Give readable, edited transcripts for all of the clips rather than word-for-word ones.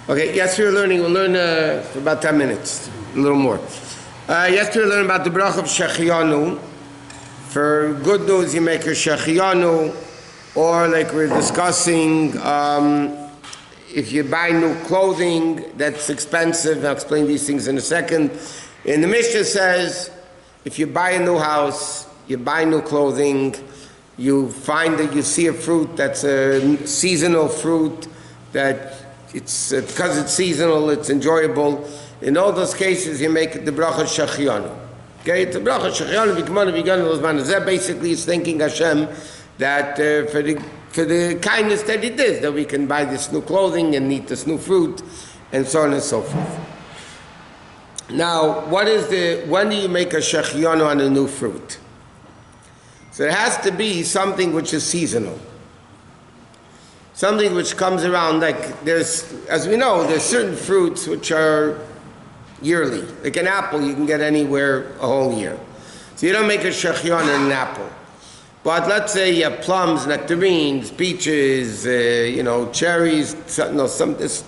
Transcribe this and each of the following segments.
Okay, yesterday we'll learn for about 10 minutes, a little more. Yesterday we learned about the Brachot of Shehecheyanu. For good news, you make a Shehecheyanu, or like we're discussing, if you buy new clothing, that's expensive. I'll explain these things in a second. And the Mishnah says, if you buy a new house, you buy new clothing, you find that you see a fruit that's a seasonal fruit, that it's because it's seasonal, it's enjoyable. In all those cases, you make the Brachot Shehecheyanu. Okay, it's a Brachot Shehecheyanu. Basically, it's thanking Hashem that for the kindness that He did, that we can buy this new clothing and eat this new fruit, and so on and so forth. Now, when do you make a Shehecheyanu on a new fruit? So it has to be something which is seasonal. Something which comes around, like as we know, there's certain fruits which are yearly. Like an apple, you can get anywhere a whole year. So you don't make a Shehecheyanu on an apple. But let's say you have plums, nectarines, peaches, cherries.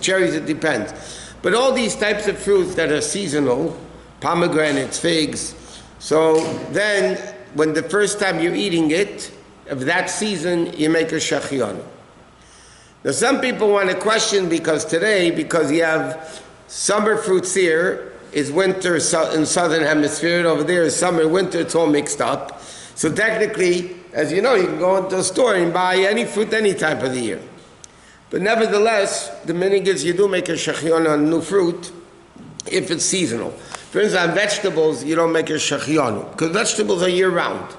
Cherries, it depends. But all these types of fruits that are seasonal, pomegranates, figs. So then, when the first time you're eating it, of that season, you make a Shehecheyanu. Now some people want to question because you have summer fruits here, is winter in southern hemisphere, over there is summer, winter, it's all mixed up. So technically, as you know, you can go into a store and buy any fruit any time of the year. But nevertheless, the minhag is you do make a Shehecheyanu on new fruit if it's seasonal. For instance, on vegetables, you don't make a Shehecheyanu because vegetables are year-round.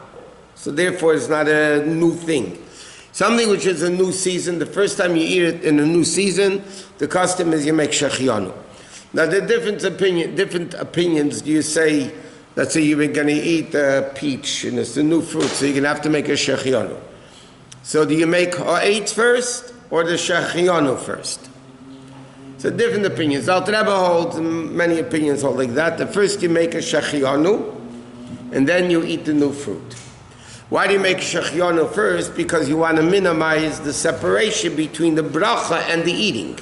So therefore, it's not a new thing. Something which is a new season, the first time you eat it in a new season, the custom is you make Shehecheyanu. Now, there are different opinions. Do you say, let's say you're going to eat a peach and it's a new fruit, so you're going to have to make a Shehecheyanu. So do you make ha'etz first or the Shehecheyanu first? So different opinions. Al Rebbe holds, many opinions hold like that. The first you make a Shehecheyanu, and then you eat the new fruit. Why do you make Shehecheyanu first? Because you want to minimize the separation between the bracha and the eating.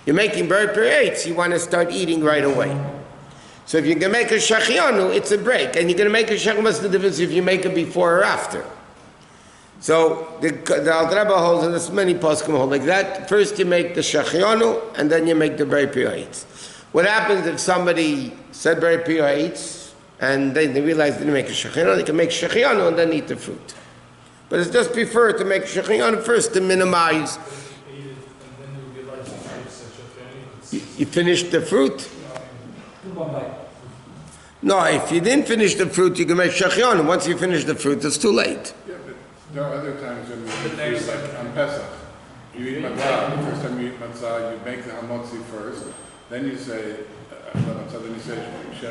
You're making bird ha'etz, you want to start eating right away. So if you're going to make a Shehecheyanu, it's a break. And you're going to make a Shehecheyanu, what's the difference if you make it before or after? So the Al Rebbe holds, and there's many poskim hold like that. First you make the Shehecheyanu, and then you make the bird ha'etz. What happens if somebody said bird ha'etz, and they realize they didn't make a Shehecheyanu, they can make Shehecheyanu and then eat the fruit. But it's just preferred to make Shehecheyanu first to minimize. You finished the fruit? No, if you didn't finish the fruit, you can make Shehecheyanu. Once you finish the fruit, it's too late. Yeah, but there are other times when you eat like on Pesach. You eat matzah. The first time you eat matzah, you make the hamotzi first. Then you say,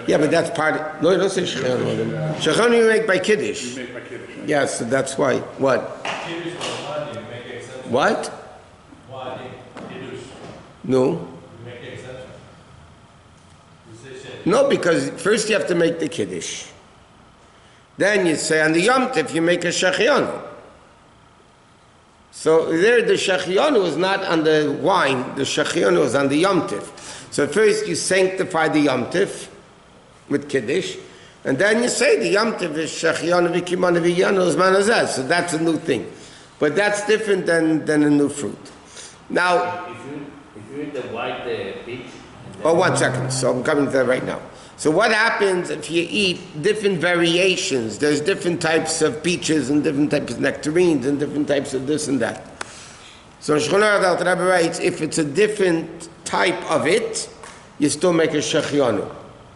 yeah, but that's part of, no, you don't say Shehecheyanu. Shehecheyanu you make by Kiddush. You make by Kiddush, right? Yes, so that's why. What? What? No. No, because first you have to make the Kiddush. Then you say on the Yom Tov you make a Shehecheyanu. So there the Shehecheyanu is not on the wine, the Shehecheyanu is on the Yom Tov. So first you sanctify the Yom Tov with Kiddush, and then you say the Yom Tov is Shehecheyanu v'kimanu v'yanu zman hazeh. So that's a new thing. But that's different than a new fruit. Now, if you eat the white peach... Oh, 1 second. So I'm coming to that right now. So what happens if you eat different variations? There's different types of peaches and different types of nectarines and different types of this and that. So Shulchan Aruch Rebbe writes, if it's a different type of it, you still make a Shehecheyanu.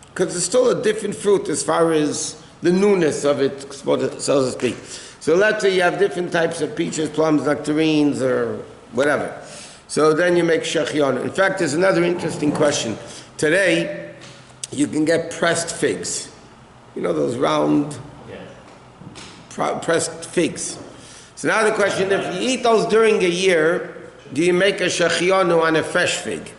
Because it's still a different fruit as far as the newness of it, so to speak. So let's say you have different types of peaches, plums, nectarines, or whatever. So then you make Shehecheyanu. In fact, there's another interesting question. Today, you can get pressed figs. You know those round, pressed figs. So now the question, if you eat those during a year, do you make a Shehecheyanu on a fresh fig?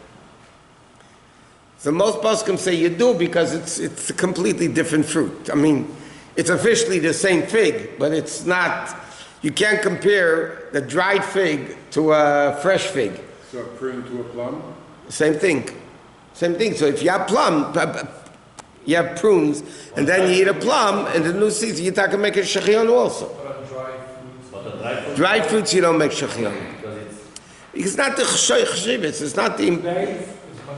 So most poskim say you do because it's a completely different fruit. I mean, it's officially the same fig, but it's not. You can't compare the dried fig to a fresh fig. So a prune to a plum? Same thing. Same thing. So if you have you have prunes, and then you eat a plum, in the new season, you're talking make a shehecheyanu also. Dried fruits you don't make shehecheyanu. It's not the cheshivitz, it's not the...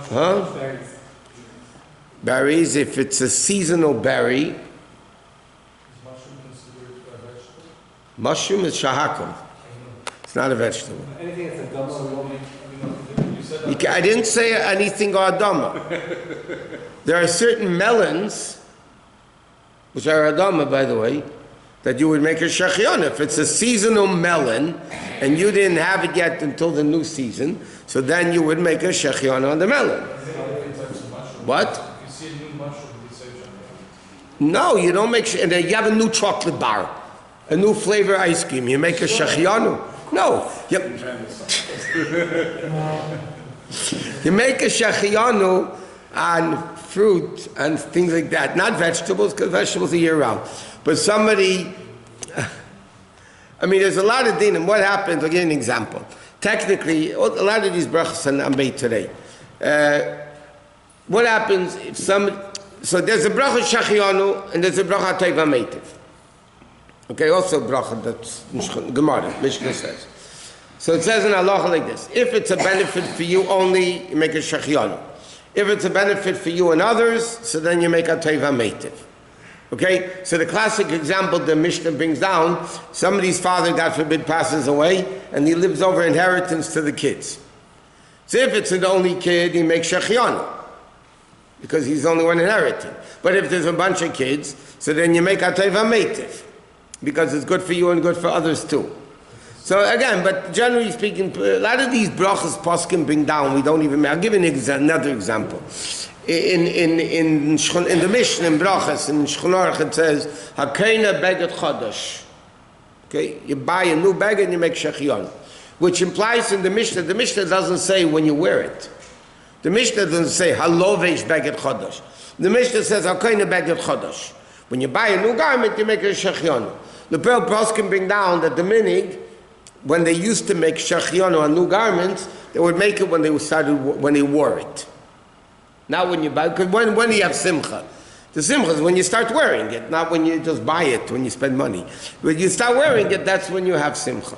Huh? Berries, if it's a seasonal berry... Mushroom is shahakum. It's not a vegetable. Anything that's a gumma, I didn't say anything adama. There are certain melons, which are adama, by the way, that you would make a shehecheyanu. If it's a seasonal melon, and you didn't have it yet until the new season, so then you would make a shehecheyanu on the melon. What? No, you don't make. And then you have a new chocolate bar, a new flavor ice cream. You make a shehecheyanu. No. You make a shehecheyanu on fruit and things like that, not vegetables, because vegetables are year round. But somebody, I mean, there's a lot of din, and what happens, I'll give you an example. Technically, a lot of these brachos are made today. What happens if so there's a bracha shehecheyanu and there's a bracha teiva meitiv. Okay, also bracha that's Gemara, Mishnah says. So it says in halacha like this: if it's a benefit for you only, you make a shehecheyanu. If it's a benefit for you and others, so then you make a teiva meitiv. Okay, so the classic example the Mishnah brings down: somebody's father, God forbid, passes away, and he lives over inheritance to the kids. So if it's an only kid, he makes shehecheyanu, because he's the only one inheriting. But if there's a bunch of kids, so then you make a teiva meitiv, because it's good for you and good for others too. So again, but generally speaking, a lot of these brachas poskim bring down, we don't even, I'll give you another example. In the Mishnah, in brachas, in Shulchan it says, Hakeina beged chodosh. Okay, you buy a new bag and you make shehecheyanu. Which implies in the Mishnah doesn't say when you wear it. The Mishnah doesn't say, Halovesh beged chodosh. The Mishnah says, Hakeina beged chodosh. When you buy a new garment, you make a shehecheyanu. The Pearl poskim bring down that the minig, when they used to make shehecheyanu on new garments, they would make it when they wore it. Not when you buy, because when do you have simcha? The simcha is when you start wearing it, not when you just buy it, when you spend money. When you start wearing it, that's when you have simcha.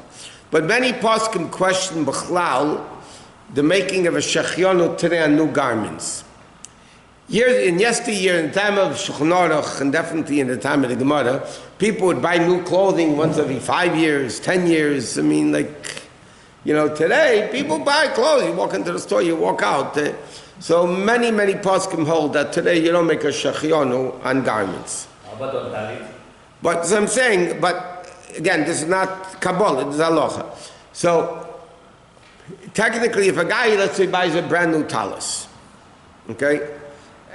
But many poskim question b'chlal the making of a shehecheyanu today on new garments. Yesteryear, in the time of Shulchan Aruch, and definitely in the time of the Gemara, people would buy new clothing once every 5 years, 10 years. I mean, today, people buy clothes. You walk into the store, you walk out. So many poskim hold that today you don't make a shehecheyanu on garments. How about on talit? But so I'm saying, but again, this is not Kabbalah, this is halacha. So technically, if a guy, let's say, buys a brand new talis, okay,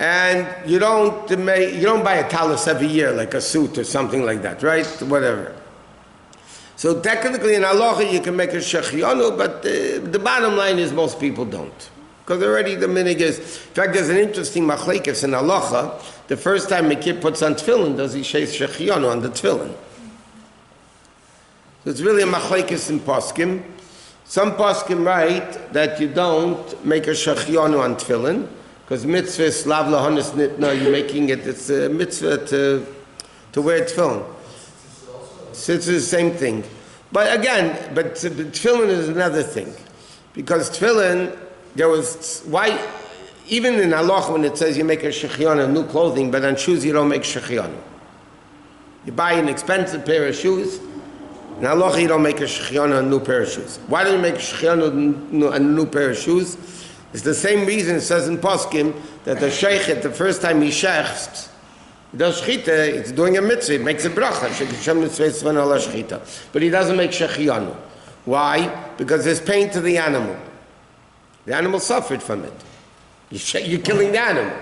and you don't buy a talis every year like a suit or something like that, right? Whatever. So technically, in halacha, you can make a shehecheyanu, but the bottom line is most people don't. Because already the minig is, in fact, there's an interesting machlekes in halacha. The first time a kid puts on tefillin, does he say shehecheyanu on the tefillin? So it's really a machlekes in poskim. Some poskim write that you don't make a shehecheyanu on tefillin, because mitzvah is lav lahanis nitna, you're making it, it's a mitzvah to wear tefillin. So it's the same thing. But again, tefillin is another thing. Because tefillin, why, even in halacha when it says you make a shehecheyanu on new clothing, but on shoes you don't make shehecheyanu. You buy an expensive pair of shoes, in halacha you don't make a shehecheyanu on a new pair of shoes. Why don't you make a shehecheyanu on a new pair of shoes? It's the same reason it says in poskim that the sheikhet, the first time he shechs, he does shchita, it's doing a mitzvah, it makes a bracha, but he doesn't make shehecheyanu. Why? Because there's pain to the animal. The animal suffered from it. You're killing the animal.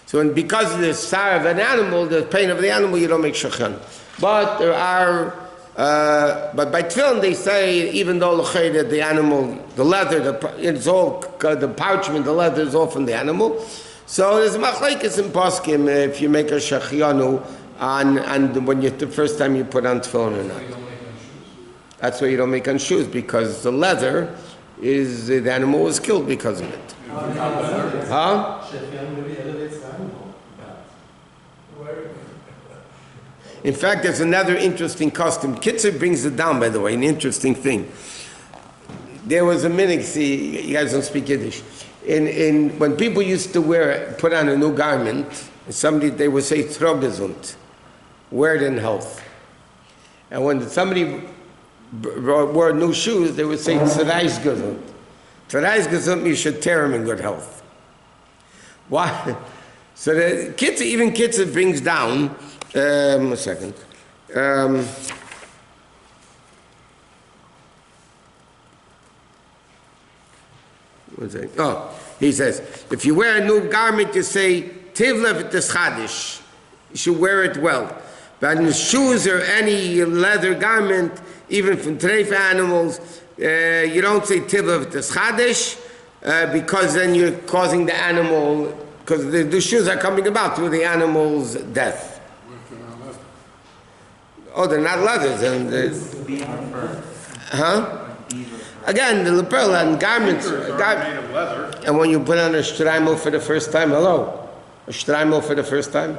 So because of the sorrow of an animal, the pain of the animal, you don't make shehecheyanu. But there are, but by tefillin they say, even though the animal, the leather, it's all, the parchment, the leather is all from the animal. So there's a machlekes in poskim if you make a shehecheyanu and when the first time you put on tefillin or not. That's why you don't make on shoes, because the leather the animal was killed because of it. Huh? In fact, there's another interesting custom. Kitzer brings it down, by the way, an interesting thing. There was a minhag, see, you guys don't speak Yiddish. When people used to put on a new garment, they would say, Trogesund, wear it in health. And when somebody wore new shoes, they would say, Tzaraisgesund. Tzaraisgesund, you should tear them in good health. Why? So the Kitzer, even Kitzer brings down, a second. Oh, he says, if you wear a new garment, you say, Tivlev Teschadish. You should wear it well. But in shoes or any leather garment, even from treif animals, you don't say Tivlev Teschadish, because then you're causing the animal, because the shoes are coming about through the animal's death. Oh, they're not leathers. Huh? Again, the lapel and garments. Made of leather. And when you put on a shtreimel for the first time, hello? A shtreimel for the first time?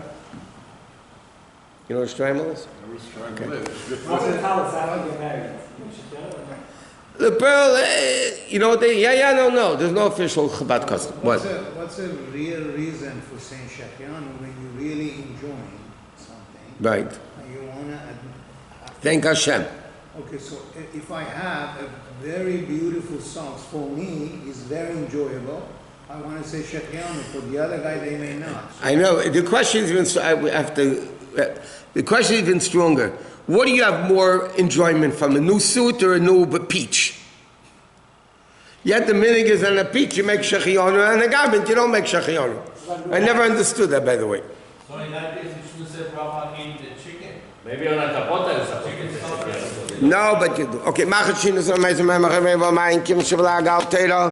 You know what a shtreimel is? What's the talus? I don't get married. Lapel, you know what they, no. There's no official Chabad custom. What? What's a real reason for saying Shehecheyanu when you really enjoying something? Right. And you want to... Thank Hashem. Okay, so if I have a very beautiful songs, for me, is very enjoyable, I want to say Shehecheyanu. For the other guy, they may not. So I know. The question is even, the question is even stronger. What do you have more enjoyment from, a new suit or a new peach? Yet the minhag is on a peach, you make Shehecheyanu, and a garment, you don't make Shehecheyanu. I never understood that, by the way. So in that case, you should say Brachot eat the chicken. Maybe on a capota is a chicken. No, but you do. Okay,